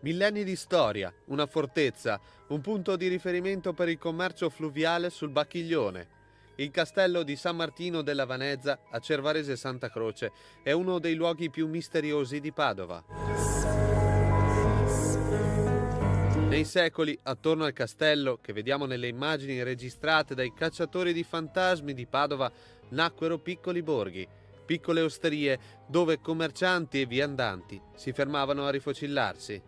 Millenni di storia, una fortezza, un punto di riferimento per il commercio fluviale sul Bacchiglione. Il castello di San Martino della Vanezza a Cervarese Santa Croce è uno dei luoghi più misteriosi di Padova. Nei secoli, attorno al castello, che vediamo nelle immagini registrate dai cacciatori di fantasmi di Padova, nacquero piccoli borghi, piccole osterie dove commercianti e viandanti si fermavano a rifocillarsi.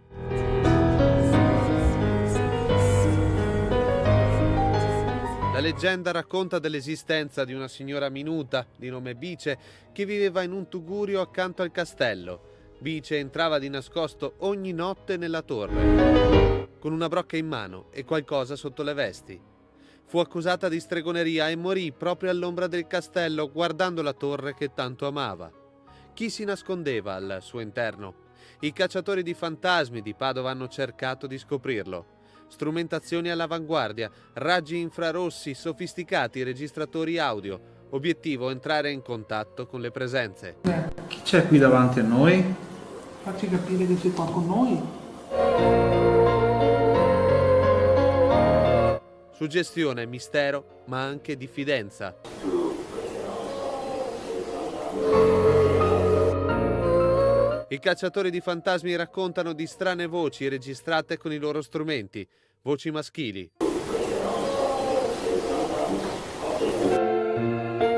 La leggenda racconta dell'esistenza di una signora minuta di nome Bice che viveva in un tugurio accanto al castello. Bice entrava di nascosto ogni notte nella torre, con una brocca in mano e qualcosa sotto le vesti. Fu accusata di stregoneria e morì proprio all'ombra del castello guardando la torre che tanto amava. Chi si nascondeva al suo interno? I cacciatori di fantasmi di Padova hanno cercato di scoprirlo. Strumentazioni all'avanguardia, raggi infrarossi, sofisticati registratori audio. Obiettivo: entrare in contatto con le presenze. Chi c'è qui davanti a noi? Facci capire che sei qua con noi. Suggestione, mistero, ma anche diffidenza. I cacciatori di fantasmi raccontano di strane voci registrate con i loro strumenti, voci maschili.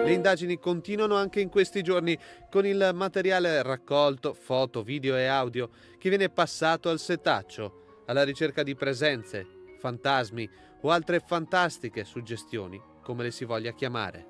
Le indagini continuano anche in questi giorni con il materiale raccolto, foto, video e audio, che viene passato al setaccio, alla ricerca di presenze, fantasmi o altre fantastiche suggestioni, come le si voglia chiamare.